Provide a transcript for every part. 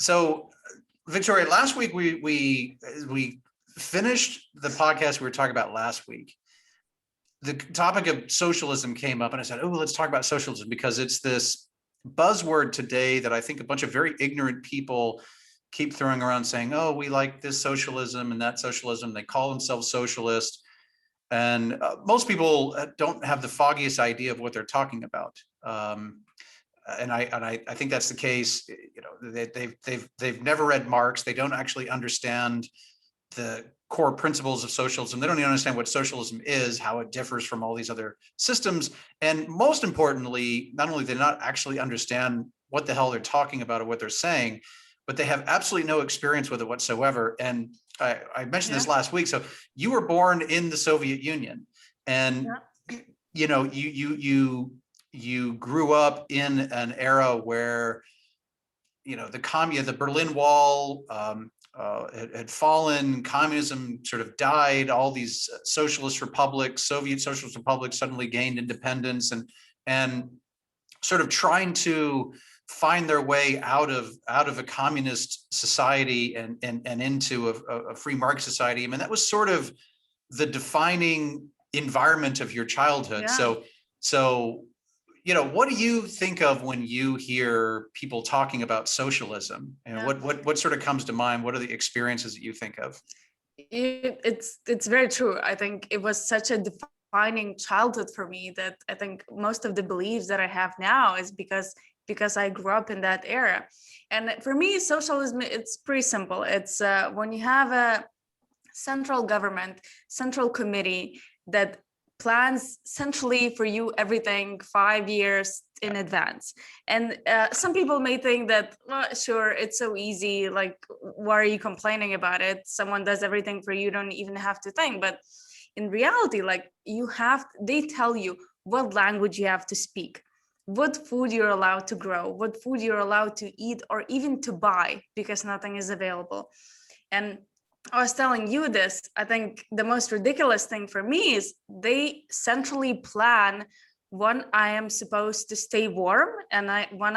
So, Viktorija, last week we finished the podcast we were talking about last week. The topic of socialism came up, and I said, "Oh, let's talk about socialism," because it's this buzzword today that I think a bunch of very ignorant people keep throwing around, saying, "Oh, we like this socialism and that socialism." They call themselves socialist, and most people don't have the foggiest idea of what they're talking about. And I think that's the case. You know, they've never read Marx. They don't actually understand the core principles of socialism. They don't even understand what socialism is, how it differs from all these other systems. And most importantly, not only do they not actually understand what the hell they're talking about or what they're saying, but they have absolutely no experience with it whatsoever. And I mentioned this last week. So you were born in the Soviet Union, and you know, you grew up in an era where, you know, the Berlin Wall had fallen, communism sort of died, all these socialist republics, Soviet socialist republics suddenly gained independence, and sort of trying to find their way out of a communist society and into a free market society. I mean, that was sort of the defining environment of your childhood. So you know, what do you think of when you hear people talking about socialism? And what sort of comes to mind? What are the experiences that you think of? It's very true. I think it was such a defining childhood for me that I think most of the beliefs that I have now is because I grew up in that era. And for me, socialism, it's pretty simple. It's when you have a central government, central committee that plans centrally for you everything 5 years in advance. And some people may think that, well, sure, it's so easy, like, why are you complaining about it? Someone does everything for you, don't even have to think. But in reality, like, they tell you what language you have to speak, what food you're allowed to grow, what food you're allowed to eat or even to buy, because nothing is available. And I was telling you this, I think the most ridiculous thing for me is they centrally plan when I am supposed to stay warm and when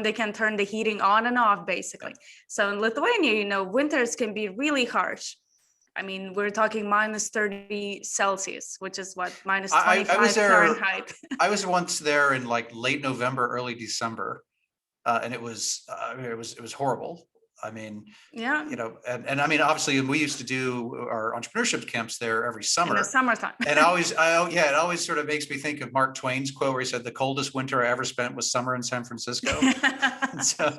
they can turn the heating on and off, basically. So in Lithuania, you know, winters can be really harsh. I mean, we're talking minus 30 Celsius, which is what, minus 25 I was there, Fahrenheit. I was once there in like late November, early December, and it was horrible. I mean, you know, and I mean, obviously, we used to do our entrepreneurship camps there every summer. In the summertime. And it always sort of makes me think of Mark Twain's quote where he said, "The coldest winter I ever spent was summer in San Francisco." so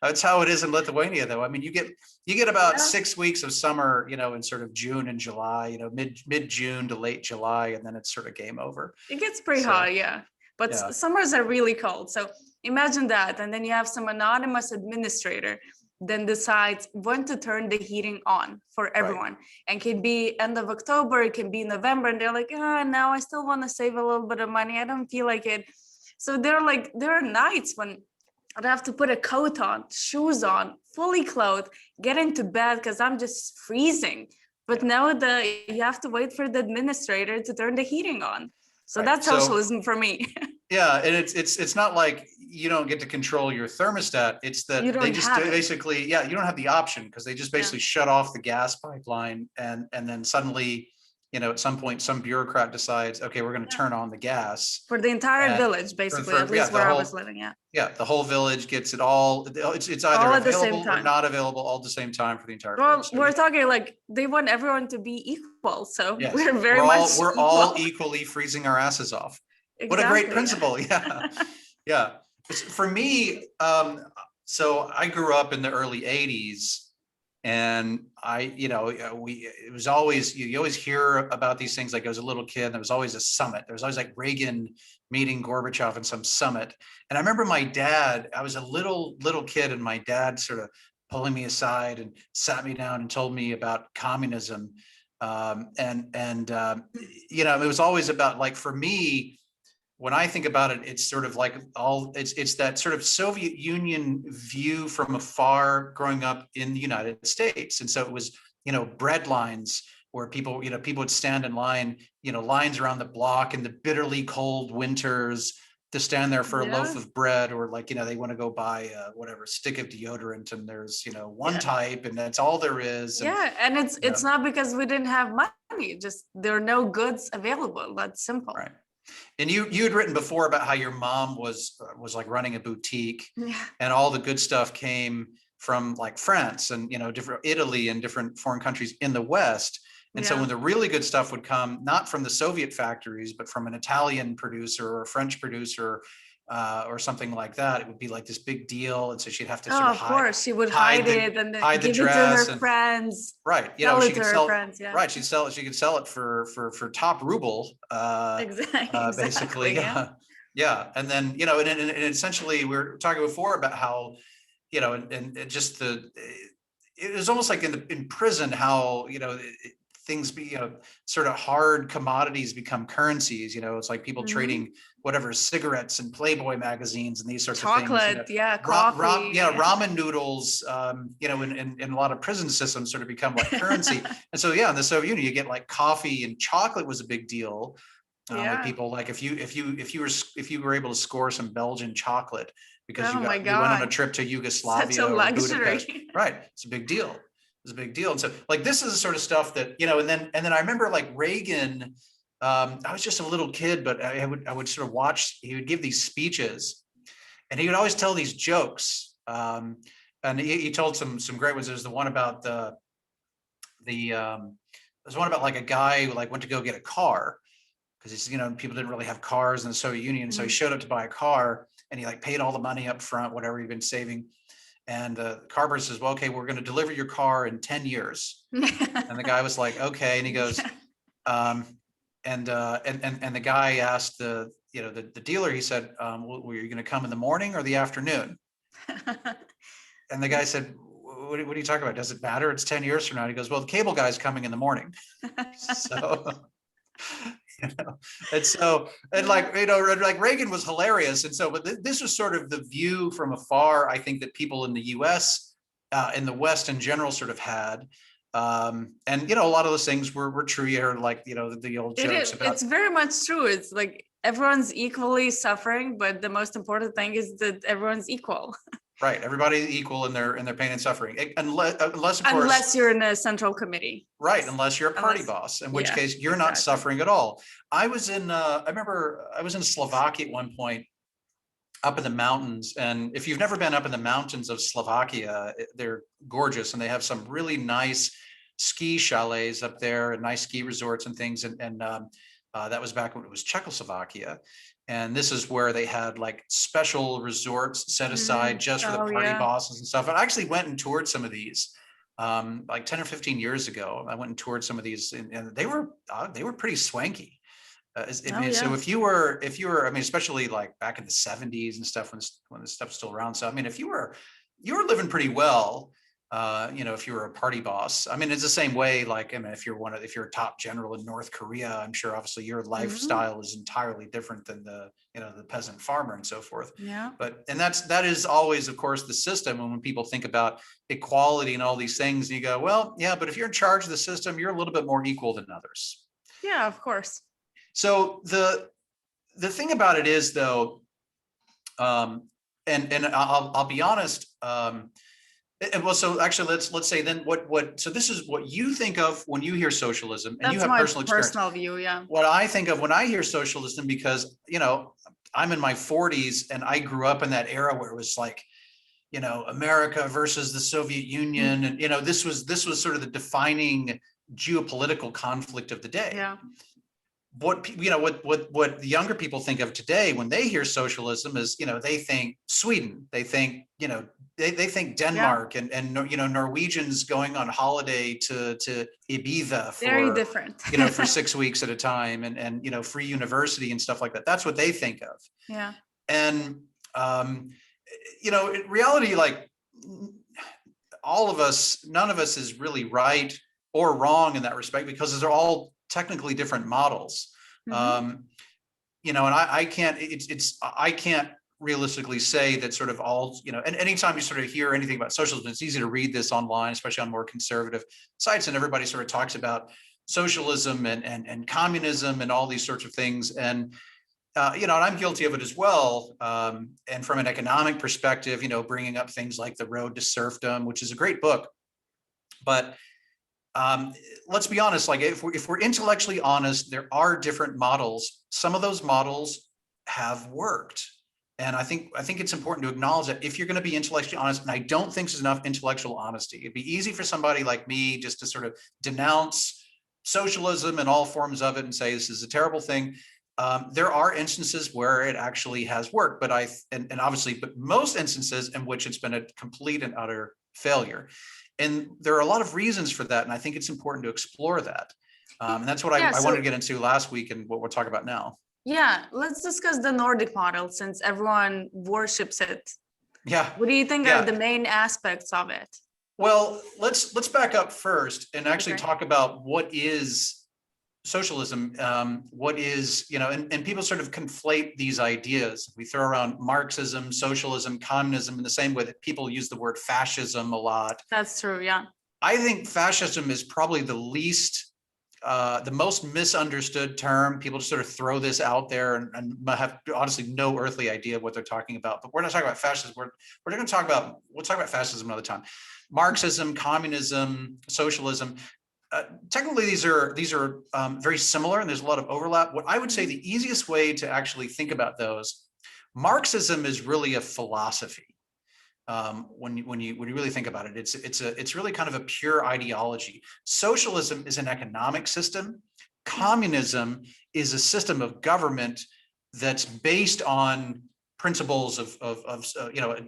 that's how it is in Lithuania, though. I mean, you get about 6 weeks of summer, you know, in sort of June and July, you know, mid June to late July, and then it's sort of game over. It gets pretty hot, yeah. But summers are really cold. So imagine that. And then you have some anonymous administrator then decides when to turn the heating on for everyone. And it can be end of October, it can be November. And they're like, now I still want to save a little bit of money. I don't feel like it. So there are nights when I'd have to put a coat on, shoes on, fully clothed, get into bed because I'm just freezing. But now you have to wait for the administrator to turn the heating on. So that's socialism for me. Yeah, and it's not like you don't get to control your thermostat. It's that they just basically, you don't have the option because they just basically shut off the gas pipeline, and then suddenly, you know, at some point, some bureaucrat decides, okay, we're going to turn on the gas for the entire village, basically, at least where I was living. Yeah, the whole village gets it all. It's either all available or not available all at the same time for the entire village. We're talking like they want everyone to be equal, so we're all equally freezing our asses off. Exactly, what a great principle. Yeah. For me, so I grew up in the early 80s, and it was always, you always hear about these things. Like, I was a little kid, there was always a summit. There was always like Reagan meeting Gorbachev in some summit. And I remember my dad, I was a little kid, and my dad sort of pulling me aside and sat me down and told me about communism. It was always about, like, for me, when I think about it, it's sort of like it's that sort of Soviet Union view from afar growing up in the United States. And so it was, you know, bread lines where people would stand in line, you know, lines around the block in the bitterly cold winters, to stand there for a loaf Yeah. of bread, or like, they want to go buy whatever stick of deodorant, and there's, one Yeah. type, and that's all there is. And, Yeah. And it's you know, it's not because we didn't have money, just there are no goods available. That's simple. right. And you had written before about how your mom was like running a boutique, Yeah. and all the good stuff came from like France and, different Italy and different foreign countries in the West. And so Yeah. when the really good stuff would come, not from the Soviet factories, but from an Italian producer or a French producer, or something like that, it would be like this big deal. And so she'd have to sort Oh, of of course, she would hide hide the it and then hide the give it to her dress, and friends, right, sell she it to could her sell, friends. Yeah. right, she could sell it for top ruble, Exactly. basically. Exactly. Yeah. Yeah. And then, and essentially we were talking before about how, and just it was almost like in prison, how, things be, sort of hard commodities become currencies. It's like people Hmm. trading whatever, cigarettes and Playboy magazines and these sorts of things, Chocolate. Yeah. Coffee. Yeah. ramen noodles, in a lot of prison systems sort of become like currency. And so, yeah, in the Soviet Union, you get like coffee, and chocolate was a big deal. With Yeah. people, like if you were able to score some Belgian chocolate because Oh my you went on a God. trip to Such a Yugoslavia or Budapest, luxury. right? It's a big deal. It's a big deal. And so, like, this is the sort of stuff that, and then I remember like Reagan. I was just a little kid, but I would sort of watch. He would give these speeches, and he would always tell these jokes. And he told some great ones. There's the one about there's one about like a guy who like went to go get a car, because he's, people didn't really have cars in the Soviet Union. So he Mhm. showed up to buy a car, and he like paid all the money up front, whatever he'd been saving. And the car person says, well, okay, we're going to deliver your car in 10 years. And the guy was like, okay. And he goes, Yeah. and the guy asked the dealer, he said, well, were you going to come in the morning or the afternoon? And the guy said, what are you talking about? Does it matter? It's 10 years from now. And he goes, well, the cable guy's coming in the morning. So, and so, and like, like Reagan was hilarious. And so, but this was sort of the view from afar, I think, that people in the US, in the West in general, sort of had. And, a lot of those things were true. You heard like, the old jokes about. It's very much true. It's like everyone's equally suffering, but the most important thing is that everyone's equal. Right, everybody's equal in their pain and suffering, unless of course, Unless you're in a central committee. right, unless you're a party boss, in which case you're not suffering at all. I remember I was in Slovakia at one point, up in the mountains, and if you've never been up in the mountains of Slovakia, they're gorgeous, and they have some really nice ski chalets up there and nice ski resorts and things. And that was back when it was Czechoslovakia. And this is where they had like special resorts set aside just for the party bosses and stuff. And I actually went and toured some of these like 10 or 15 years ago. I went and toured some of these, and they were pretty swanky. So if you were, I mean, especially like back in the 70s and stuff, when this stuff's still around. So, I mean, if you were living pretty well, if you were a party boss. I mean, it's the same way, like, I mean, if you're a top general in North Korea, I'm sure obviously your lifestyle is entirely different than the peasant farmer and so forth. Yeah. And that is always, of course, the system. And when people think about equality and all these things, you go, well, yeah, but if you're in charge of the system, you're a little bit more equal than others. Yeah, of course. So the thing about it is, though, and I'll be honest, well, so actually, let's say then so this is what you think of when you hear socialism, and you have personal experience. Personal view, yeah. What I think of when I hear socialism, because I'm in my 40s and I grew up in that era where it was like, America versus the Soviet Union, and this was sort of the defining geopolitical conflict of the day. Yeah. What the younger people think of today when they hear socialism is, they think Sweden, they think they think Denmark, and Norwegians going on holiday to Ibiza for very different, for 6 weeks at a time, and free university and stuff like that. That's what they think of. Yeah. And in reality, like, all of us, none of us is really right or wrong in that respect, because they're all technically different models. And I can't realistically say that sort of all, and anytime you sort of hear anything about socialism, it's easy to read this online, especially on more conservative sites, and everybody sort of talks about socialism and communism and all these sorts of things. And and I'm guilty of it as well. And from an economic perspective, bringing up things like The Road to Serfdom, which is a great book. But let's be honest, like if we're intellectually honest, there are different models. Some of those models have worked. And I think it's important to acknowledge that if you're going to be intellectually honest, and I don't think there's enough intellectual honesty. It'd be easy for somebody like me just to sort of denounce socialism and all forms of it and say this is a terrible thing. There are instances where it actually has worked, but but most instances in which it's been a complete and utter failure. And there are a lot of reasons for that. And I think it's important to explore that. And that's what I wanted to get into last week and what we're talking about now. Yeah, let's discuss the Nordic model since everyone worships it. Yeah. What do you think are the main aspects of it? Well, let's back up first and actually talk about what is socialism. What is, and people sort of conflate these ideas. We throw around Marxism, socialism, communism in the same way that people use the word fascism a lot. That's true, yeah. I think fascism is probably the most misunderstood term. People just sort of throw this out there and have honestly no earthly idea what they're talking about. But we're not talking about fascism. We'll talk about fascism another time. Marxism, communism, socialism. Technically, these are very similar, and there's a lot of overlap. What I would say the easiest way to actually think about those, Marxism is really a philosophy. When you really think about it, it's really kind of a pure ideology. Socialism is an economic system. Communism is a system of government that's based on principles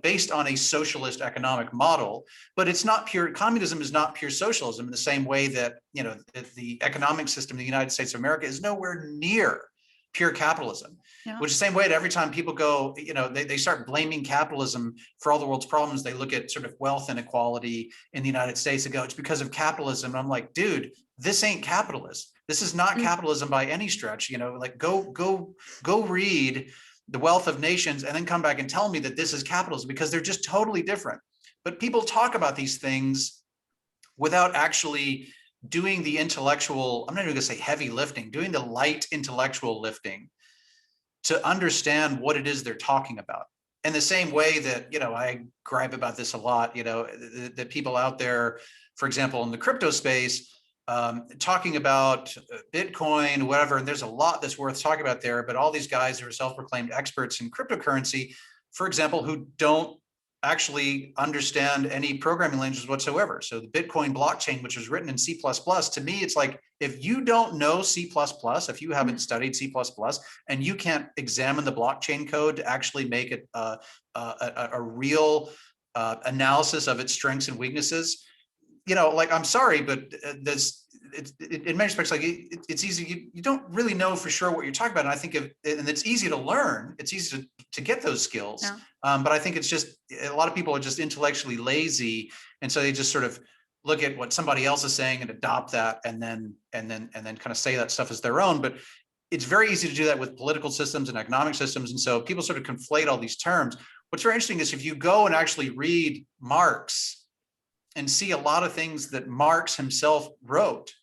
based on a socialist economic model, but it's not pure. Communism is not pure socialism in the same way that the economic system of the United States of America is nowhere near pure capitalism. Yeah. Which is the same way that every time people go, they start blaming capitalism for all the world's problems. They look at sort of wealth inequality in the United States and go, it's because of capitalism. And I'm like, dude, this ain't capitalist. This is not capitalism by any stretch. Like go read The Wealth of Nations and then come back and tell me that this is capitalism, because they're just totally different. But people talk about these things without actually doing the intellectual, I'm not even going to say heavy lifting, doing the light intellectual lifting to understand what it is they're talking about. In the same way that, I gripe about this a lot, that people out there, for example, in the crypto space, talking about Bitcoin, whatever, and there's a lot that's worth talking about there, but all these guys who are self-proclaimed experts in cryptocurrency, for example, who don't actually understand any programming languages whatsoever. So the Bitcoin blockchain, which was written in C++, to me, it's like, if you don't know C++, if you haven't studied C++, and you can't examine the blockchain code to actually make it a real analysis of its strengths and weaknesses, I'm sorry, but in many respects, like it's easy. You don't really know for sure what you're talking about. And I think and it's easy to learn. It's easy to get those skills. Yeah. But I think it's just, a lot of people are just intellectually lazy. And so they just sort of look at what somebody else is saying and adopt that and then kind of say that stuff as their own. But it's very easy to do that with political systems and economic systems. And so people sort of conflate all these terms. What's very interesting is if you go and actually read Marx and see a lot of things that Marx himself wrote,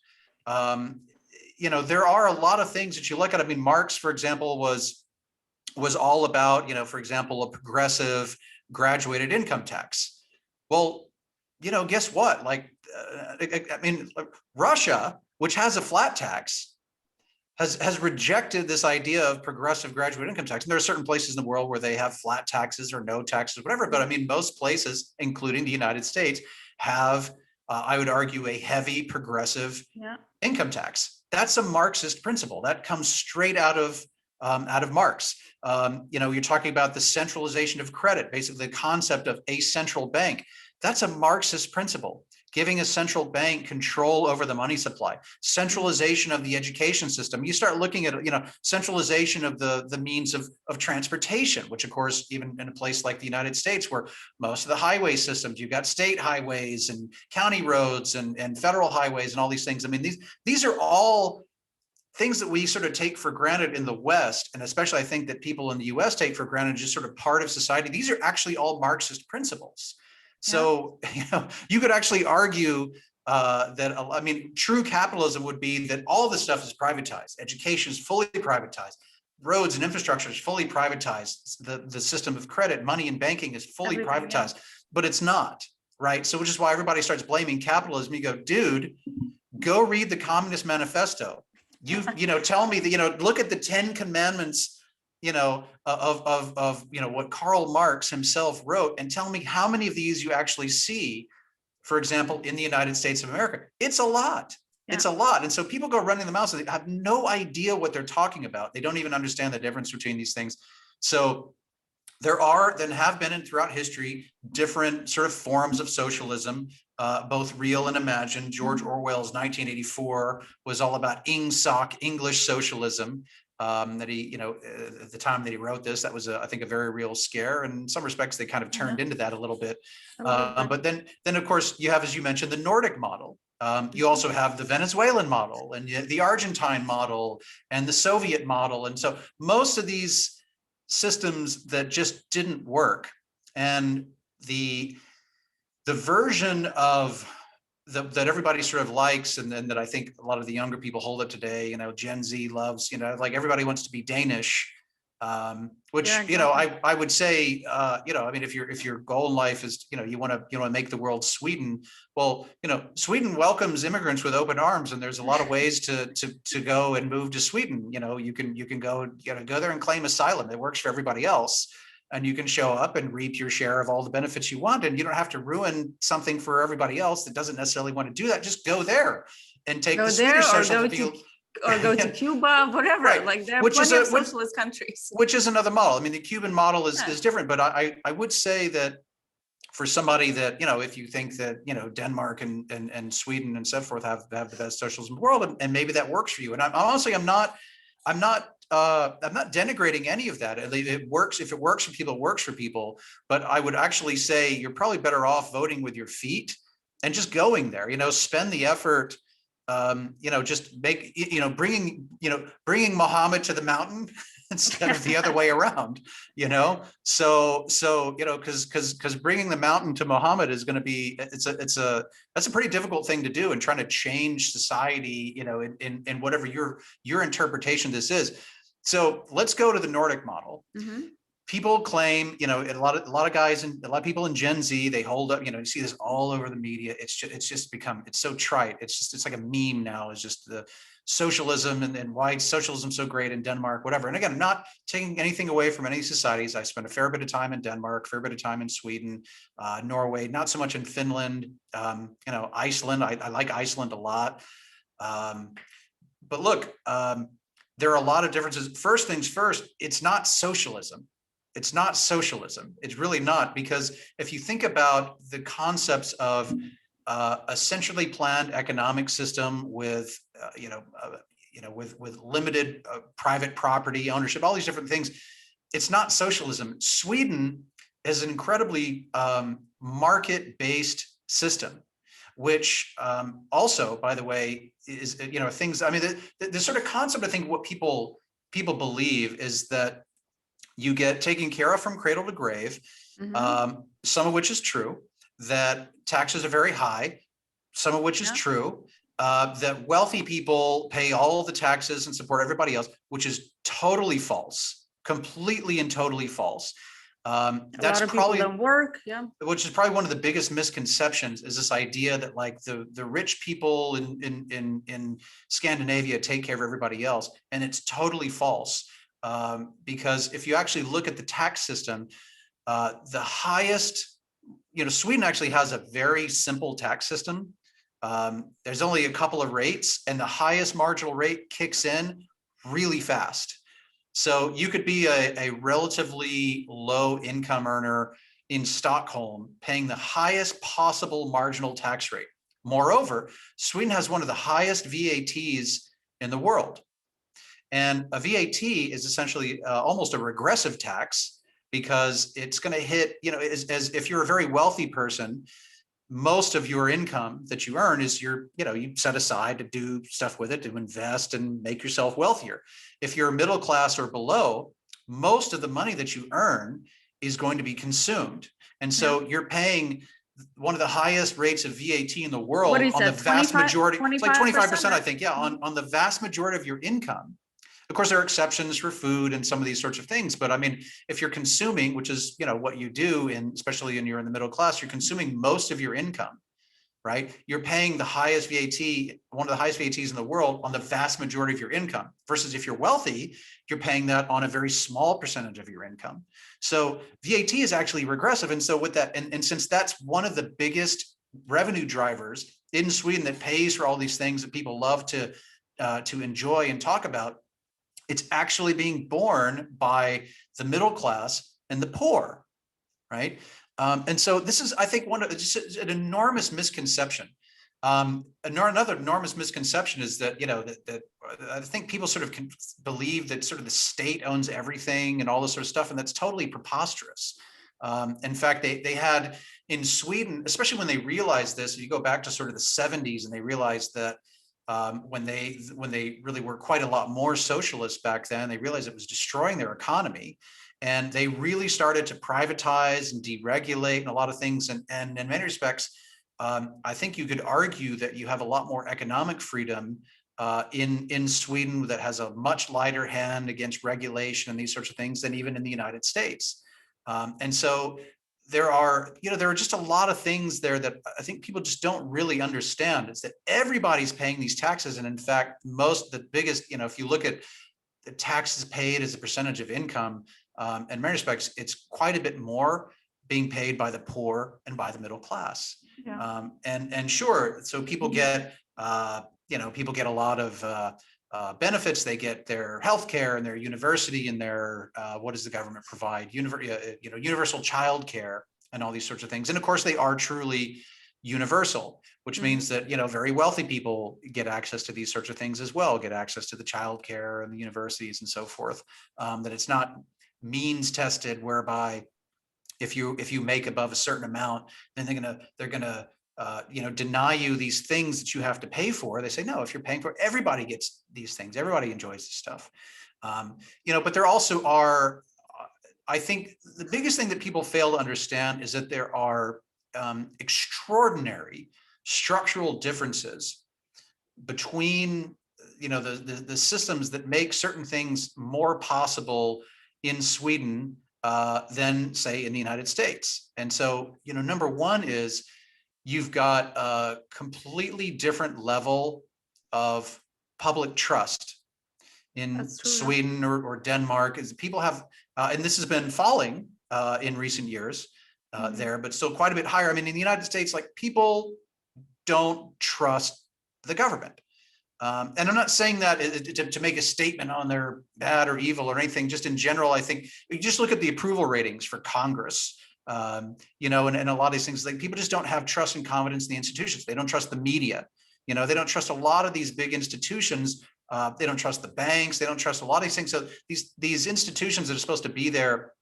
there are a lot of things that you look at. I mean, Marx, for example, was all about, for example, a progressive graduated income tax. Well, guess what? Russia, which has a flat tax, has rejected this idea of progressive graduate income tax. And there are certain places in the world where they have flat taxes or no taxes, whatever. But I mean, most places, including the United States, have, I would argue, a heavy progressive income tax. That's a Marxist principle that comes straight out of Marx. You're talking about the centralization of credit, basically the concept of a central bank. That's a Marxist principle, giving a central bank control over the money supply, centralization of the education system. You start looking at, centralization of the means of transportation, which of course, even in a place like the United States, where most of the highway systems, you've got state highways and county roads and federal highways and all these things. I mean, these are all things that we sort of take for granted in the West, and especially I think that people in the US take for granted, just sort of part of society. These are actually all Marxist principles. So, you could actually argue that, true capitalism would be that all this stuff is privatized. Education is fully privatized. roads and infrastructure is fully privatized. The system of credit, money and banking is fully privatized, but it's not, right? So which is why everybody starts blaming capitalism. You go, dude, go read the Communist Manifesto. Tell me that, look at the 10 commandments, of what Karl Marx himself wrote, and tell me how many of these you actually see, for example, in the United States of America. It's a lot. Yeah. It's a lot. And so people go running the mouth and they have no idea what they're talking about. They don't even understand the difference between these things. So there are, then have been, and throughout history, different sort of forms of socialism, both real and imagined. George Orwell's 1984 was all about Ingsoc, English socialism. That he, at the time that he wrote this, that was, I think, a very real scare. And in some respects, they kind of turned into that a little bit. But then, of course, you have, as you mentioned, the Nordic model. You also have the Venezuelan model and the Argentine model and the Soviet model. And so most of these systems that just didn't work, and the version of that everybody sort of likes, and then that I think a lot of the younger people hold up today, Gen Z loves, like everybody wants to be Danish, which, yeah, exactly. I would say, if your goal in life is, you want to make the world Sweden, well, Sweden welcomes immigrants with open arms, and there's a lot of ways to go and move to Sweden. You can go there and claim asylum. It works for everybody else. And you can show up and reap your share of all the benefits you want. And you don't have to ruin something for everybody else that doesn't necessarily want to do that. Just go there and take the Swedish social or go to Cuba, whatever. Right. Like there are plenty of socialist countries. Which is another model. I mean, the Cuban model is different, but I would say that for somebody that, if you think that, Denmark and Sweden and so forth have the best socialism in the world, and maybe that works for you. And I'm not denigrating any of that. It works. If it works for people, it works for people. But I would actually say you're probably better off voting with your feet and just going there. Spend the effort. Just make bringing Muhammad to the mountain instead of the other way around. So because bringing the mountain to Muhammad is going to be that's a pretty difficult thing to do, and trying to change society. In whatever your interpretation of this is. So let's go to the Nordic model. Mm-hmm. People claim, a lot of guys and a lot of people in Gen Z, they hold up, you see this all over the media. It's just become, it's so trite. It's like a meme now. It's just the socialism and why socialism so great in Denmark, whatever. And again, I'm not taking anything away from any societies. I spent a fair bit of time in Denmark, fair bit of time in Sweden, Norway, not so much in Finland, Iceland. I like Iceland a lot. But look, there are a lot of differences. First things first, it's not socialism. It's not socialism. It's really not, because if you think about the concepts of a centrally planned economic system with, with limited private property ownership, all these different things, it's not socialism. Sweden is an incredibly market-based system, which also, by the way, is, things, I mean, the sort of concept, I think what people believe is that you get taken care of from cradle to grave, mm-hmm. Some of which is true, that taxes are very high, some of which is true, that wealthy people pay all of the taxes and support everybody else, which is totally false, completely and totally false. That's probably don't work, which is probably one of the biggest misconceptions, is this idea that like the rich people in Scandinavia take care of everybody else, and it's totally false. Because if you actually look at the tax system, the highest, Sweden actually has a very simple tax system. There's only a couple of rates, and the highest marginal rate kicks in really fast. So you could be a relatively low income earner in Stockholm paying the highest possible marginal tax rate. Moreover, Sweden has one of the highest VATs in the world. And a VAT is essentially almost a regressive tax, because it's going to hit, as if you're a very wealthy person, most of your income that you earn is you set aside to do stuff with it, to invest and make yourself wealthier. If you're middle class or below, most of the money that you earn is going to be consumed. And so you're paying one of the highest rates of VAT in the world on the vast majority, it's like 25%, I think, on the vast majority of your income. Of course, there are exceptions for food and some of these sorts of things, but I mean, if you're consuming, which is, you know, what you do, in especially when you're in the middle class, you're consuming most of your income, right? You're paying the highest VAT, one of the highest VATs in the world, on the vast majority of your income, versus if you're wealthy, you're paying that on a very small percentage of your income. So VAT is actually regressive. And so with that, and since that's one of the biggest revenue drivers in Sweden that pays for all these things that people love to enjoy and talk about, it's actually being borne by the middle class and the poor, right? And so this is, I think, one of just an enormous misconception. Another enormous misconception is that, you know, that I think people sort of believe that sort of the state owns everything and all this sort of stuff, and that's totally preposterous. In fact, they had in Sweden, especially when they realized this, you go back to sort of the 70s, and they realized that when they really were quite a lot more socialist back then, they realized it was destroying their economy. And they really started to privatize and deregulate and a lot of things. And in many respects, I think you could argue that you have a lot more economic freedom in Sweden, that has a much lighter hand against regulation and these sorts of things, than even in the United States. And so there are just a lot of things there that I think people just don't really understand. Is that everybody's paying these taxes. And in fact, the biggest, if you look at the taxes paid as a percentage of income, in many respects, it's quite a bit more being paid by the poor and by the middle class. Yeah. And sure, so people get, people get a lot of benefits. They get their healthcare and their university and their, what does the government provide? Universal child care and all these sorts of things. And of course, they are truly universal, which means that, very wealthy people get access to these sorts of things as well, get access to the child care and the universities and so forth. That it's not means tested, whereby if you make above a certain amount, then they're gonna deny you these things that you have to pay for. They say, no, if you're paying for it, everybody gets these things, everybody enjoys this stuff. But there also are, I think the biggest thing that people fail to understand is that there are extraordinary structural differences between the systems that make certain things more possible in Sweden than, say, in the United States. And so, number one is you've got a completely different level of public trust in Sweden or Denmark. Is people have, and this has been falling in recent years there, but still quite a bit higher. I mean, in the United States, like, people don't trust the government. And I'm not saying that to make a statement on their bad or evil or anything. Just in general, I think you just look at the approval ratings for Congress, and a lot of these things, like, people just don't have trust and confidence in the institutions. They don't trust the media. They don't trust a lot of these big institutions. They don't trust the banks. They don't trust a lot of these things. So these institutions that are supposed to be there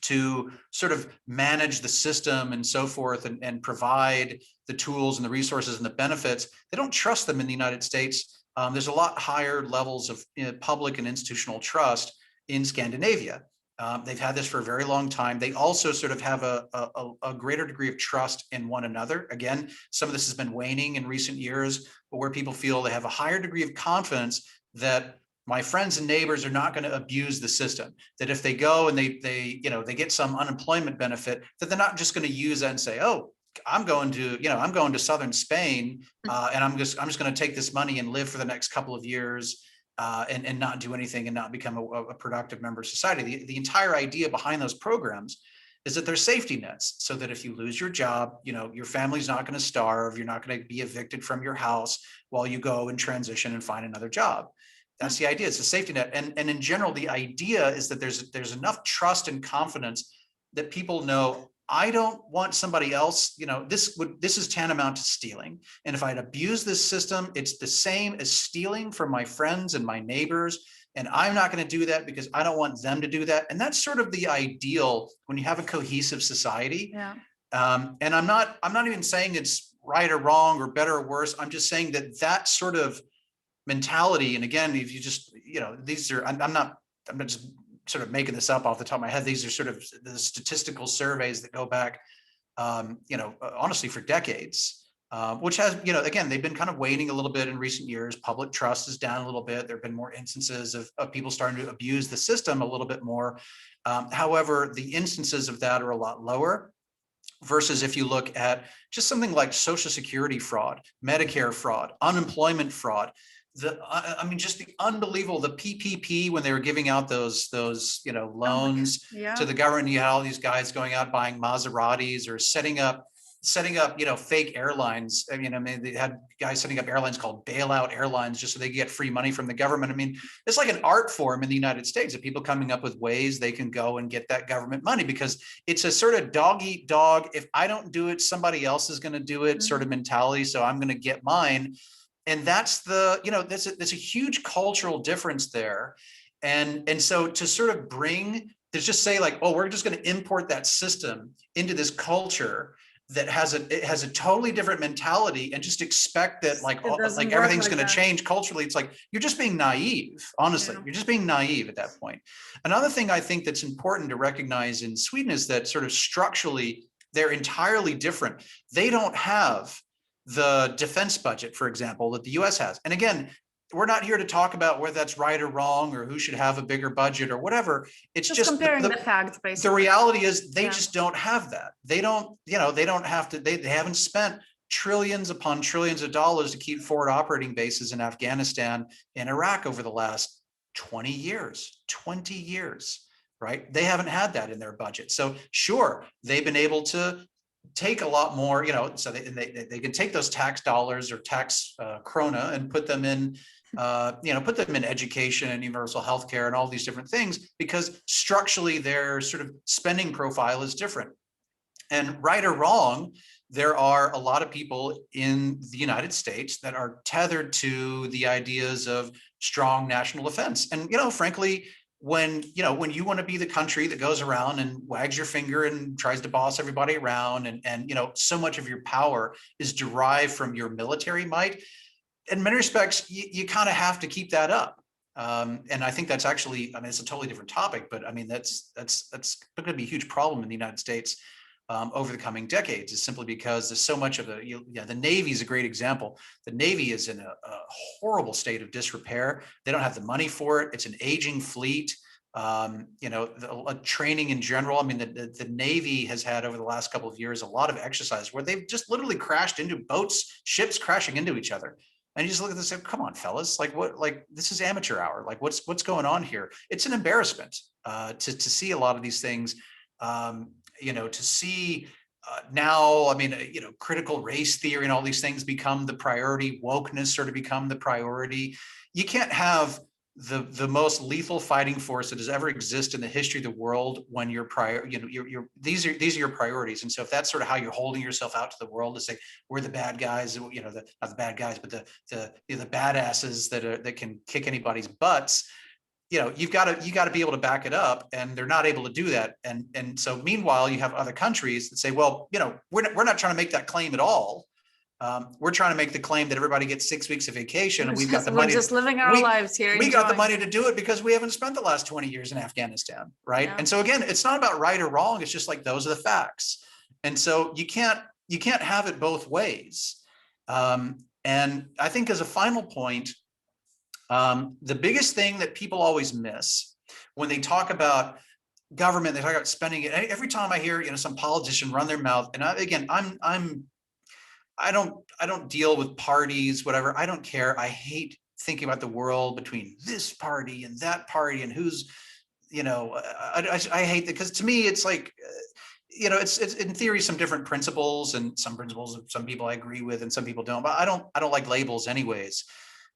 to sort of manage the system and so forth, and provide the tools and the resources and the benefits, they don't trust them in the United States. There's a lot higher levels of public and institutional trust in Scandinavia. They've had this for a very long time. They also sort of have a greater degree of trust in one another. Again, some of this has been waning in recent years, but where people feel they have a higher degree of confidence that my friends and neighbors are not going to abuse the system, that if they go and they get some unemployment benefit, that they're not just going to use that and say, oh, I'm going to southern Spain, and I'm just going to take this money and live for the next couple of years, and not do anything and not become a productive member of society. The entire idea behind those programs is that they're safety nets, so that if you lose your job, your family's not going to starve, you're not going to be evicted from your house while you go and transition and find another job. That's the idea. It's a safety net. And in general, the idea is that there's enough trust and confidence that people know, I don't want somebody else, this is tantamount to stealing. And if I'd abuse this system, it's the same as stealing from my friends and my neighbors. And I'm not going to do that because I don't want them to do that. And that's sort of the ideal when you have a cohesive society. Yeah. And I'm not even saying it's right or wrong or better or worse. I'm just saying that sort of mentality. And again, if you just, these are, I'm not just sort of making this up off the top of my head. These are sort of the statistical surveys that go back, honestly, for decades. which has, again, they've been kind of waning a little bit in recent years. Public trust is down a little bit. There have been more instances of people starting to abuse the system a little bit more. However, the instances of that are a lot lower versus if you look at just something like Social Security fraud, Medicare fraud, unemployment fraud. I mean, just the unbelievable, the PPP, when they were giving out those loans to the government, you had all these guys going out buying Maseratis or setting up fake airlines. I mean, they had guys setting up airlines called bailout airlines just so they could get free money from the government. I mean, it's like an art form in the United States of people coming up with ways they can go and get that government money, because it's a sort of dog eat dog. If I don't do it, somebody else is going to do it sort of mentality. So I'm going to get mine. And that's there's a huge cultural difference there. And so to sort of just say like, oh, we're just going to import that system into this culture that has a totally different mentality and just expect that like everything's going to change culturally. It's like, you're just being naive. Honestly, you're just being naive at that point. Another thing I think that's important to recognize in Sweden is that sort of structurally, they're entirely different. They don't have the defense budget, for example, that the US has. And again, we're not here to talk about whether that's right or wrong or who should have a bigger budget or whatever. It's just comparing the facts, basically. The reality is they just don't have that. They don't have to, they haven't spent trillions upon trillions of dollars to keep forward operating bases in Afghanistan and Iraq over the last 20 years, right? They haven't had that in their budget. So sure, they've been able to take a lot more, so they can take those tax dollars or tax krona and put them in, put them in education and universal healthcare and all these different things, because structurally their sort of spending profile is different. And right or wrong, there are a lot of people in the United States that are tethered to the ideas of strong national defense. And, frankly, when you want to be the country that goes around and wags your finger and tries to boss everybody around, and so much of your power is derived from your military might, in many respects, you kind of have to keep that up. And I think that's actually, it's a totally different topic, but that's going to be a huge problem in the United States over the coming decades, is simply because there's so much of the Navy is a great example. The Navy is in a horrible state of disrepair. They don't have the money for it. It's an aging fleet. Training in general. The Navy has had over the last couple of years a lot of exercise where they've just literally crashed into ships crashing into each other. And you just look at this and say, come on, fellas, this is amateur hour. Like what's going on here? It's an embarrassment to see a lot of these things. To see now, critical race theory and all these things become the priority, wokeness sort of become the priority. You can't have the most lethal fighting force that has ever existed in the history of the world when these are your priorities. And so if that's sort of how you're holding yourself out to the world, to say we're the bad guys, not the bad guys, but the badasses that can kick anybody's butts, you got to be able to back it up, and they're not able to do that. And so meanwhile, you have other countries that say, well, we're not trying to make that claim at all. We're trying to make the claim that everybody gets 6 weeks of vacation, and we've got the money. We're just living our lives here. We got the money to do it because we haven't spent the last 20 years in Afghanistan, right? Yeah. And so again, it's not about right or wrong. It's just like those are the facts. And so you can't have it both ways. And I think as a final point, the biggest thing that people always miss when they talk about government, they talk about spending it. Every time I hear some politician run their mouth, and I don't deal with parties, whatever. I don't care. I hate thinking about the world between this party and that party and who's, I hate that, because to me, it's like, it's in theory, some different principles, and some people I agree with and some people don't, but I don't like labels anyways.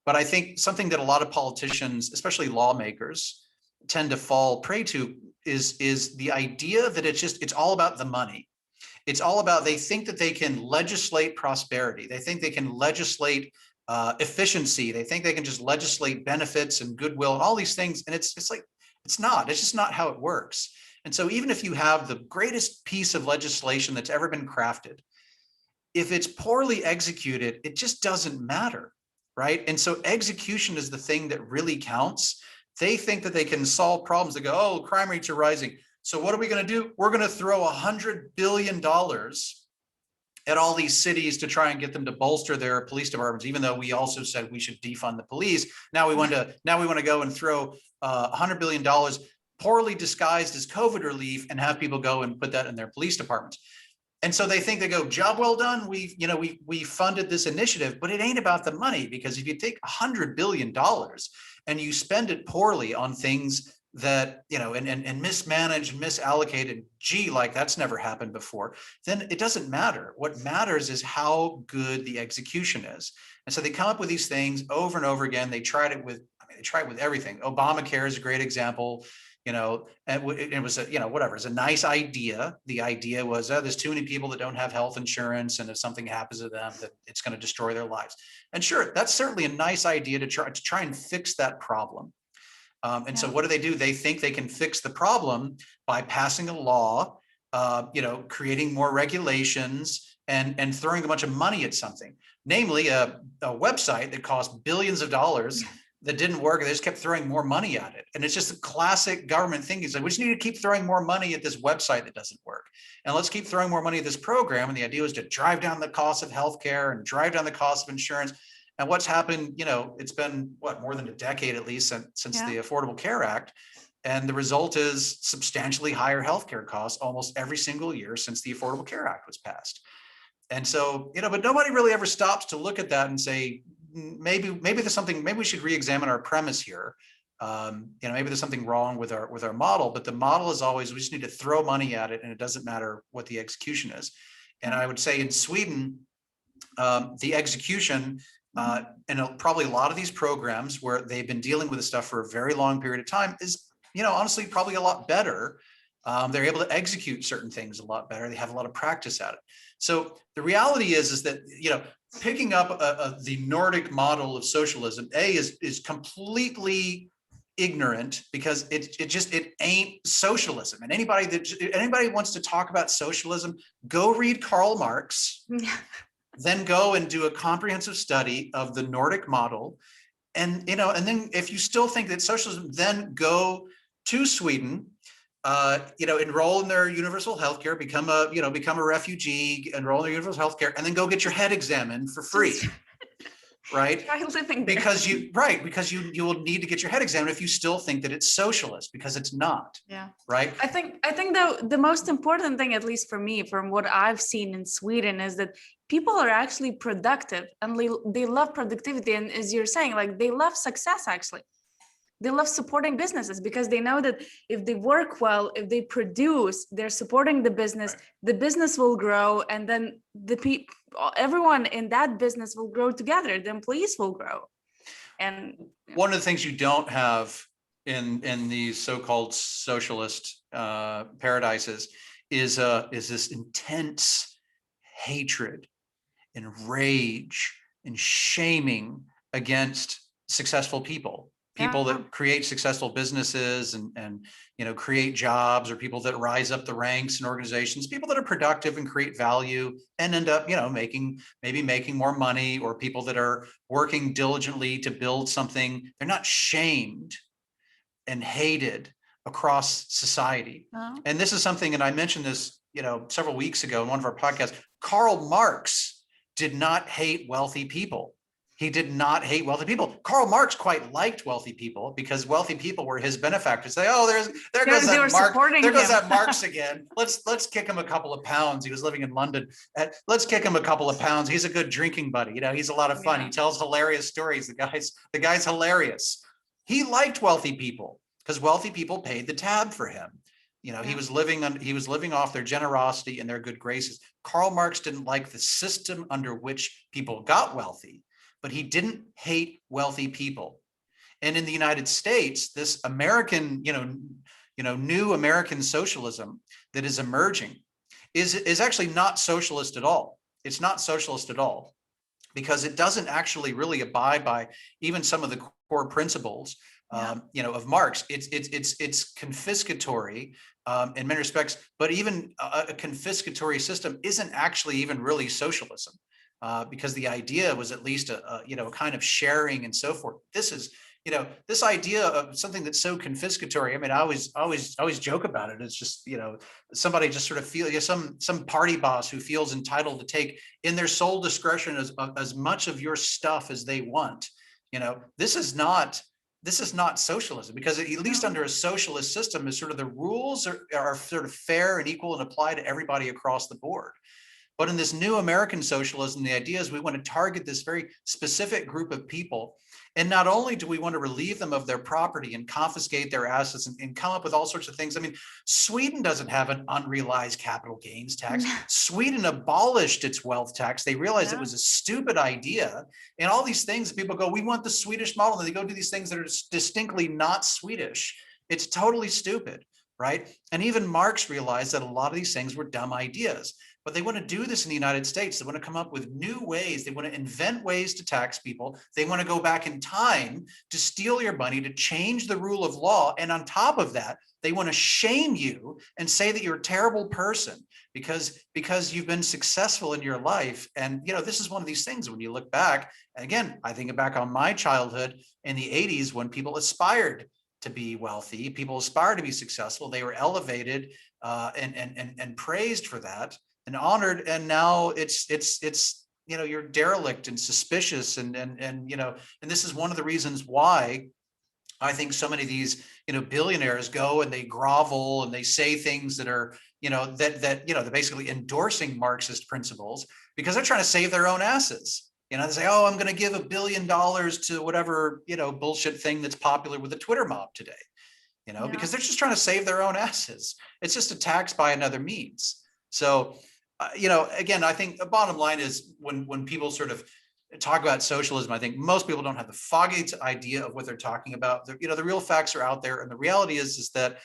But I think something that a lot of politicians, especially lawmakers, tend to fall prey to is the idea that it's all about the money. It's all about, they think that they can legislate prosperity. They think they can legislate efficiency. They think they can just legislate benefits and goodwill and all these things. And it's like, it's just not how it works. And so even if you have the greatest piece of legislation that's ever been crafted, if it's poorly executed, it just doesn't matter, right? And so execution is the thing that really counts. They think that they can solve problems. They go, oh, crime rates are rising. So what are we going to do? We're going to throw $100 billion at all these cities to try and get them to bolster their police departments, even though we also said we should defund the police. Now we want to go and throw $100 billion poorly disguised as COVID relief and have people go and put that in their police departments. And so they think, they go, job well done. We funded this initiative, but it ain't about the money, because if you take $100 billion and you spend it poorly on things that, and mismanaged, misallocated, gee, like that's never happened before, then it doesn't matter. What matters is how good the execution is. And so they come up with these things over and over again. They tried it with everything. Obamacare is a great example. And it was whatever. It's a nice idea. The idea was, there's too many people that don't have health insurance, and if something happens to them, that it's going to destroy their lives. And sure, that's certainly a nice idea to try and fix that problem. So what do? They think they can fix the problem by passing a law, creating more regulations, and throwing a bunch of money at something, namely a website that cost billions of dollars that didn't work. They just kept throwing more money at it. And it's just a classic government thing. It's like, we just need to keep throwing more money at this website that doesn't work. And let's keep throwing more money at this program. And the idea was to drive down the cost of healthcare and drive down the cost of insurance. And what's happened, it's been more than a decade at least since the Affordable Care Act. And the result is substantially higher healthcare costs almost every single year since the Affordable Care Act was passed. And so, but nobody really ever stops to look at that and say, maybe there's something, maybe we should re-examine our premise here. Maybe there's something wrong with our model, but the model is always, we just need to throw money at it, and it doesn't matter what the execution is. And I would say in Sweden, the execution, and probably a lot of these programs where they've been dealing with this stuff for a very long period of time is, honestly, probably a lot better. They're able to execute certain things a lot better. They have a lot of practice at it. So the reality is that, picking up the Nordic model of socialism, is completely ignorant, because it ain't socialism. And anybody wants to talk about socialism, go read Karl Marx, then go and do a comprehensive study of the Nordic model. And, and then if you still think that socialism, then go to Sweden, enroll in their universal healthcare, become a refugee, enroll in their universal healthcare, and then go get your head examined for free. Right? Because you will need to get your head examined if you still think that it's socialist, because it's not. Yeah. Right. I think the most important thing, at least for me, from what I've seen in Sweden, is that people are actually productive, and they love productivity. And as you're saying, like, they love success, actually. They love supporting businesses, because they know that if they work well, if they produce, they're supporting the business, right. The business will grow, and then everyone in that business will grow together. The employees will grow. And one of the things you don't have in these so-called socialist paradises is this intense hatred and rage and shaming against successful people that create successful businesses and create jobs, or people that rise up the ranks in organizations, people that are productive and create value and end up, making more money, or people that are working diligently to build something. They're not shamed and hated across society. And this is something, and I mentioned this, several weeks ago in one of our podcasts. Karl Marx did not hate wealthy people. He did not hate wealthy people. Karl Marx quite liked wealthy people, because wealthy people were his benefactors. There goes that Marx again. Let's kick him a couple of pounds. He was living in London. Let's kick him a couple of pounds. He's a good drinking buddy. He's a lot of fun. Yeah. He tells hilarious stories. The guy's hilarious. He liked wealthy people because wealthy people paid the tab for him. He was living off their generosity and their good graces. Karl Marx didn't like the system under which people got wealthy, but he didn't hate wealthy people. And in the United States, this American, new American socialism that is emerging is actually not socialist at all. It's not socialist at all, because it doesn't actually really abide by even some of the core principles, of Marx. It's confiscatory in many respects, but even a confiscatory system isn't actually even really socialism. Because the idea was at least a kind of sharing and so forth. This is, this idea of something that's so confiscatory. I mean, I always joke about it. It's just, somebody just sort of some party boss who feels entitled to take in their sole discretion as much of your stuff as they want. This is not socialism, because at least under a socialist system is sort of the rules are sort of fair and equal and apply to everybody across the board. But in this new American socialism, the idea is we want to target this very specific group of people. And not only do we want to relieve them of their property and confiscate their assets and come up with all sorts of things. I mean, Sweden doesn't have an unrealized capital gains tax. Sweden abolished its wealth tax. They realized it was a stupid idea. And all these things, people go, we want the Swedish model. And they go do these things that are distinctly not Swedish. It's totally stupid, right? And even Marx realized that a lot of these things were dumb ideas. But they want to do this in the United States. They want to come up with new ways. They want to invent ways to tax people. They want to go back in time to steal your money, to change the rule of law. And on top of that, they want to shame you and say that you're a terrible person because you've been successful in your life. And, this is one of these things when you look back, and again, I think back on my childhood in the 80s when people aspired to be wealthy, people aspired to be successful. They were elevated and praised for that and honored. And now it's you're derelict and suspicious and this is one of the reasons why I think so many of these billionaires go and they grovel and they say things that are they're basically endorsing Marxist principles because they're trying to save their own asses. They say, oh, I'm going to give $1 billion to whatever bullshit thing that's popular with the Twitter mob today, because they're just trying to save their own asses. It's just a tax by another means. So again, I think the bottom line is when people sort of talk about socialism, I think most people don't have the foggiest idea of what they're talking about. The real facts are out there. And the reality is that,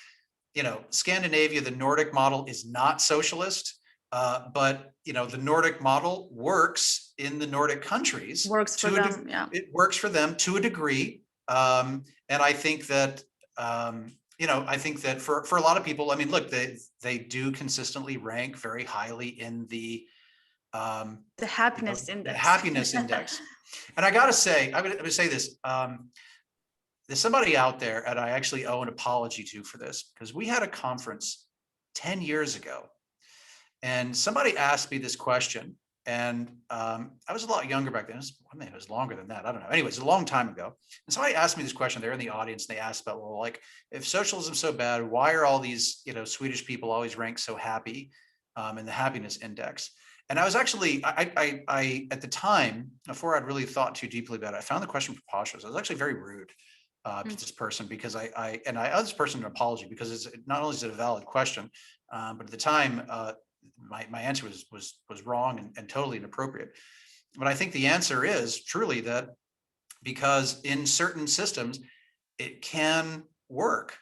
Scandinavia, the Nordic model is not socialist, but, the Nordic model works in the Nordic countries. Works for them, yeah. It works for them to a degree. And I think that, I think that for a lot of people, I mean, look, they do consistently rank very highly in the happiness index. The happiness index. And I got to say, I'm going to say this. There's somebody out there, and I actually owe an apology to for this, because we had a conference 10 years ago, and somebody asked me this question. And I was a lot younger back then. It was longer than that. I don't know. Anyways, a long time ago. And somebody asked me this question. They're in the audience. And they asked about, well, like, if socialism's so bad, why are all these, Swedish people always ranked so happy in the happiness index? And I was actually, I at the time, before I'd really thought too deeply about it, I found the question preposterous. I was actually very rude to this person because I owe this person an apology because it's not only is it a valid question, but at the time, my answer was wrong and totally inappropriate. But I think the answer is truly that because in certain systems, it can work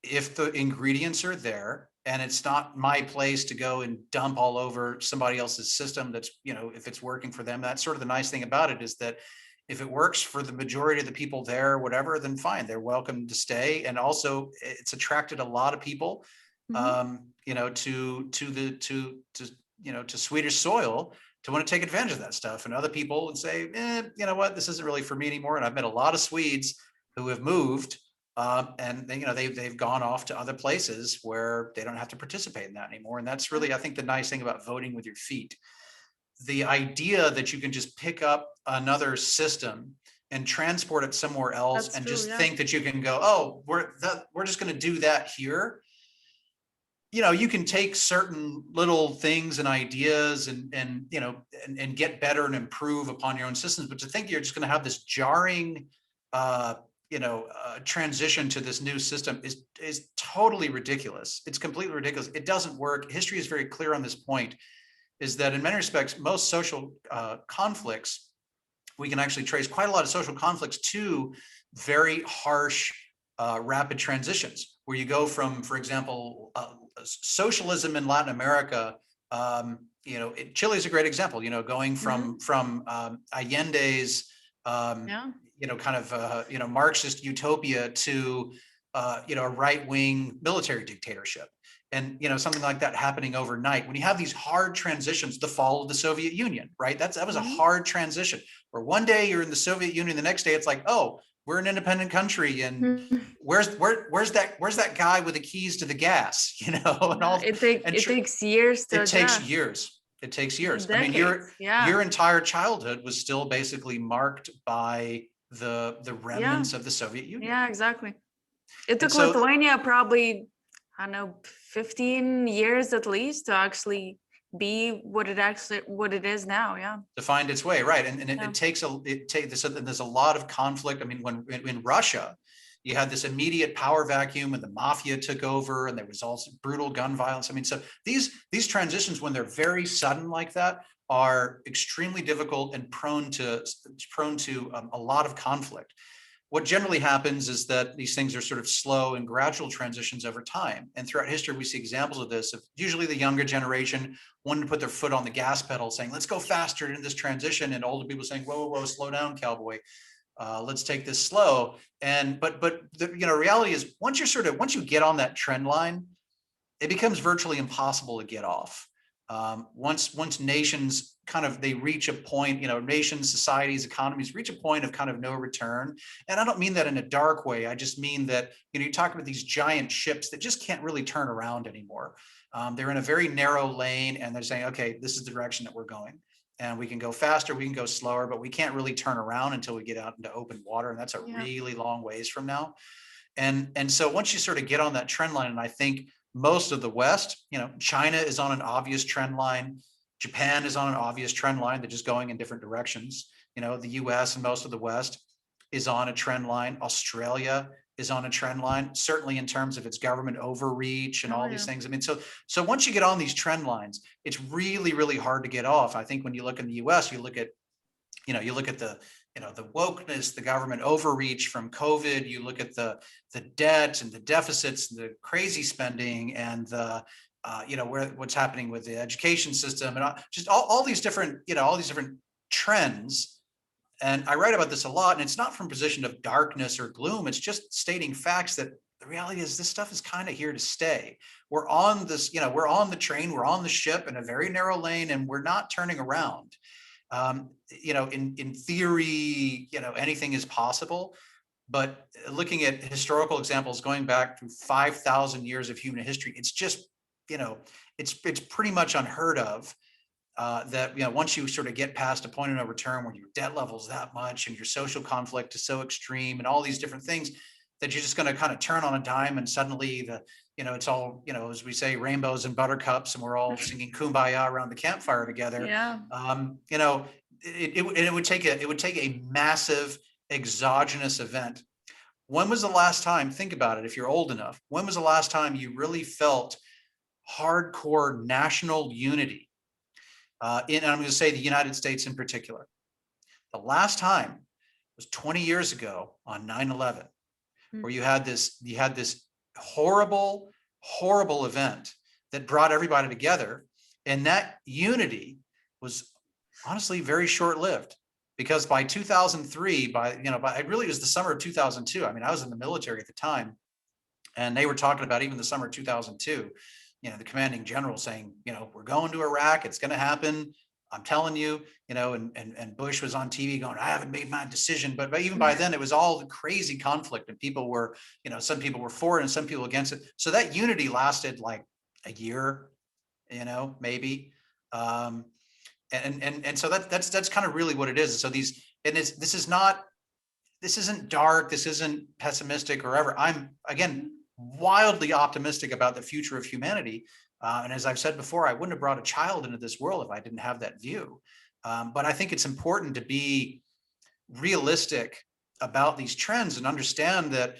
if the ingredients are there, and it's not my place to go and dump all over somebody else's system that's, if it's working for them. That's sort of the nice thing about it, is that if it works for the majority of the people there, whatever, then fine, they're welcome to stay. And also it's attracted a lot of people to Swedish soil to want to take advantage of that stuff, and other people would say, what, this isn't really for me anymore. And I've met a lot of Swedes who have moved and they've gone off to other places where they don't have to participate in that anymore. And that's really, I think, the nice thing about voting with your feet. The idea that you can just pick up another system and transport it somewhere else think that you can go, oh, we're just going to do that here. You can take certain little things and ideas and get better and improve upon your own systems. But to think you're just going to have this jarring, transition to this new system is totally ridiculous. It's completely ridiculous. It doesn't work. History is very clear on this point, is that in many respects, most social conflicts, we can actually trace quite a lot of social conflicts to very harsh, rapid transitions, where you go from, for example, socialism in Latin America. Chile is a great example. Going from Allende's Marxist utopia to a right-wing military dictatorship, and something like that happening overnight. When you have these hard transitions, the fall of the Soviet Union, right? That was a hard transition, where one day you're in the Soviet Union, the next day it's like, oh, we're an independent country, and Mhm. where's that guy with the keys to the gas, and Yeah, all, and it takes years to it takes adjust. years. It takes years. I mean, Decades. Yeah. your entire childhood was still basically marked by the Yeah. remnants of the Soviet Union. Yeah, exactly. It And took so Lithuania probably, I don't know, 15 years at least to actually be what it is now. Yeah. to find its way, right? And Yeah. there's a lot of conflict. I mean, when in Russia, you had this immediate power vacuum, and the mafia took over, and there was also brutal gun violence. I mean, so these transitions, when they're very sudden like that, are extremely difficult and prone to a lot of conflict. What generally happens is that these things are sort of slow and gradual transitions over time. And throughout history, we see examples of this, of usually the younger generation wanting to put their foot on the gas pedal, saying, let's go faster in this transition. And older people saying, whoa, whoa, whoa, slow down, cowboy. Let's take this slow. And but the reality is, once you get on that trend line, it becomes virtually impossible to get off. Once nations they reach a point, nations, societies, economies reach a point of kind of no return. And I don't mean that in a dark way. I just mean that, you talk about these giant ships that just can't really turn around anymore. They're in a very narrow lane, and they're saying, okay, this is the direction that we're going. And we can go faster, we can go slower, but we can't really turn around until we get out into open water. And that's a Yeah. really long ways from now. And so once you sort of get on that trend line, and I think most of the West, China is on an obvious trend line. Japan is on an obvious trend line. They're just going in different directions. The US and most of the West is on a trend line. Australia is on a trend line, certainly in terms of its government overreach and all these things. I mean, so once you get on these trend lines, it's really, really hard to get off. I think when you look in the US, you look at the wokeness, the government overreach from COVID. You look at the debt and the deficits, and the crazy spending, and the what's happening with the education system, and just all these different trends. And I write about this a lot, and it's not from a position of darkness or gloom. It's just stating facts that the reality is this stuff is kind of here to stay. We're on this, we're on the train, we're on the ship in a very narrow lane, and we're not turning around. In theory, anything is possible, but looking at historical examples going back through 5,000 years of human history, it's just, it's pretty much unheard of that, once you sort of get past a point of no return where your debt level's that much and your social conflict is so extreme and all these different things, that you're just going to kind of turn on a dime, and suddenly it's all, as we say, rainbows and buttercups, and we're all singing kumbaya around the campfire together. Yeah. It would take a massive exogenous event. When was the last time, think about it, if you're old enough, when was the last time you really felt hardcore national unity I'm going to say the United States in particular? The last time was 20 years ago on 9/11, where you had this horrible event that brought everybody together, and that unity was honestly very short-lived, because by 2003, it really was the summer of 2002. I mean, I was in the military at the time, and they were talking about even the summer of 2002, the commanding general saying, we're going to Iraq, it's going to happen, I'm telling you, and Bush was on TV going, I haven't made my decision. But even by then, it was all crazy conflict, and people were, some people were for it and some people against it. So that unity lasted like a year, maybe. And so that's kind of really what it is. So this isn't dark, this isn't pessimistic or ever. I'm, again, wildly optimistic about the future of humanity. And as I've said before, I wouldn't have brought a child into this world if I didn't have that view. But I think it's important to be realistic about these trends and understand that,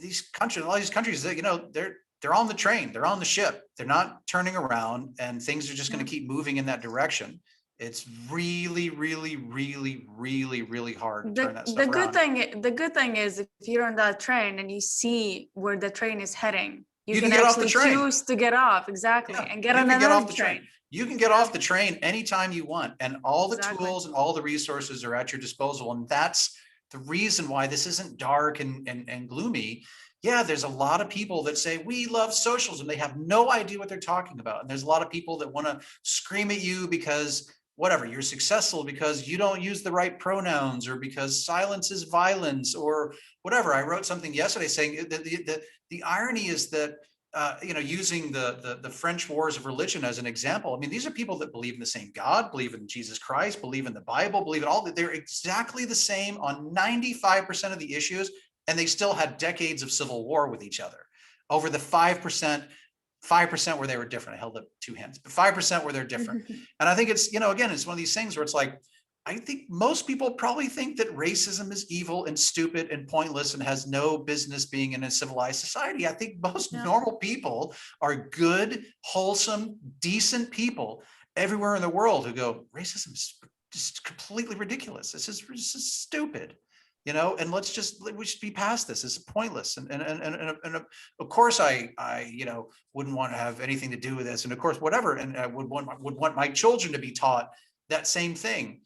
these countries, a lot of these countries, that, they're on the train, they're on the ship, they're not turning around, and things are just going to keep moving in that direction. It's really, really, really, really, really hard to turn that stuff around. The good thing is, if you're on that train and you see where the train is heading, you can get off the actually train. choose to get off, exactly, and get on You can another get off the train. You can get off the train anytime you want, and all the Exactly. tools and all the resources are at your disposal. And that's the reason why this isn't dark and gloomy. Yeah, there's a lot of people that say we love socialism. They have no idea what they're talking about. And there's a lot of people that want to scream at you because whatever, you're successful because you don't use the right pronouns, or because silence is violence, or whatever. I wrote something yesterday saying that the irony is that, using the French wars of religion as an example. I mean, these are people that believe in the same God, believe in Jesus Christ, believe in the Bible, believe in all that. They're exactly the same on 95% of the issues, and they still had decades of civil war with each other over the 5% where they were different. I held up two hands, but 5% where they're different. And I think it's, again, it's one of these things where it's like, I think most people probably think that racism is evil and stupid and pointless and has no business being in a civilized society. I think most normal people are good, wholesome, decent people everywhere in the world who go, racism is just completely ridiculous. This is stupid. And we should be past this. It's pointless. And of course I wouldn't want to have anything to do with this. And of course, whatever. And I would want my children to be taught that same thing.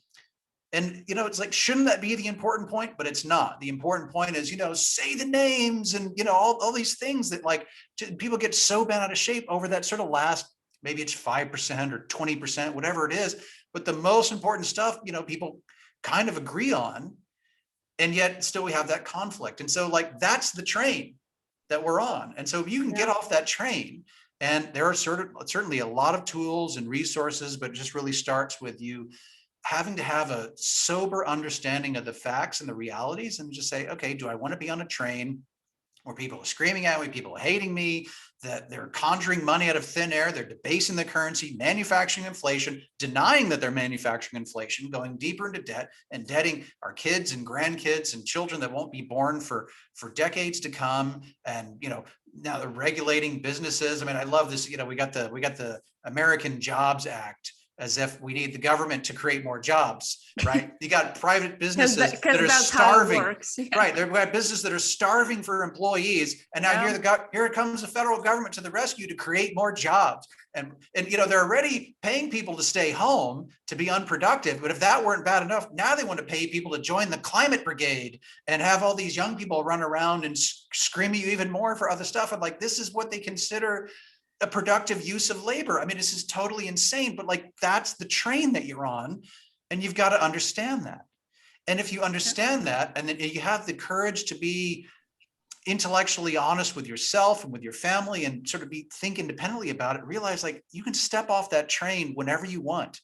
And, it's like, shouldn't that be the important point? But it's not. The important point is, say the names and, all these things that, like, people get so bent out of shape over that sort of last, maybe it's 5% or 20%, whatever it is. But the most important stuff, people kind of agree on. And yet still we have that conflict. And so, like, that's the train that we're on. And so if you can get off that train, and there are certainly a lot of tools and resources, but it just really starts with you having to have a sober understanding of the facts and the realities, and just say, okay, do I want to be on a train where people are screaming at me, people are hating me, that they're conjuring money out of thin air, they're debasing the currency, manufacturing inflation, denying that they're manufacturing inflation, going deeper into debt, and indebting our kids and grandkids and children that won't be born for decades to come. And now they're regulating businesses. I mean, I love this. We got the American Jobs Act, as if we need the government to create more jobs, right? You got private businesses that are starving, right? They've got businesses that are starving for employees, and now here comes the federal government to the rescue to create more jobs. And they're already paying people to stay home to be unproductive. But if that weren't bad enough, now they want to pay people to join the climate brigade and have all these young people run around and scream at you even more for other stuff. And like, this is what they consider a productive use of labor. I mean, this is totally insane, but like, that's the train that you're on, and you've got to understand that. And if you understand that, and then you have the courage to be intellectually honest with yourself and with your family, and sort of think independently about it, realize, like, you can step off that train whenever you want,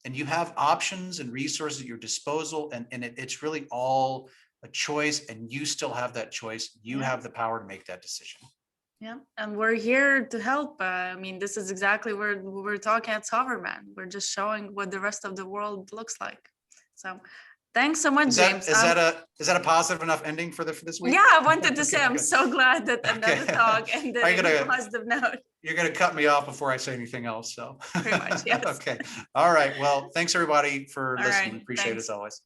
and you have options and resources at your disposal. And it's really all a choice, and you still have that choice. You have the power to make that decision. Yeah, and we're here to help. I mean, this is exactly where we're talking at Soverman. We're just showing what the rest of the world looks like. So, thanks so much, James. Is that a positive enough ending for this week? Yeah, I wanted to say I'm so glad that another talk ended on a positive note. You're going to cut me off before I say anything else, so. Pretty much, yes. Okay. All right. Well, thanks everybody for listening. Appreciate it as always.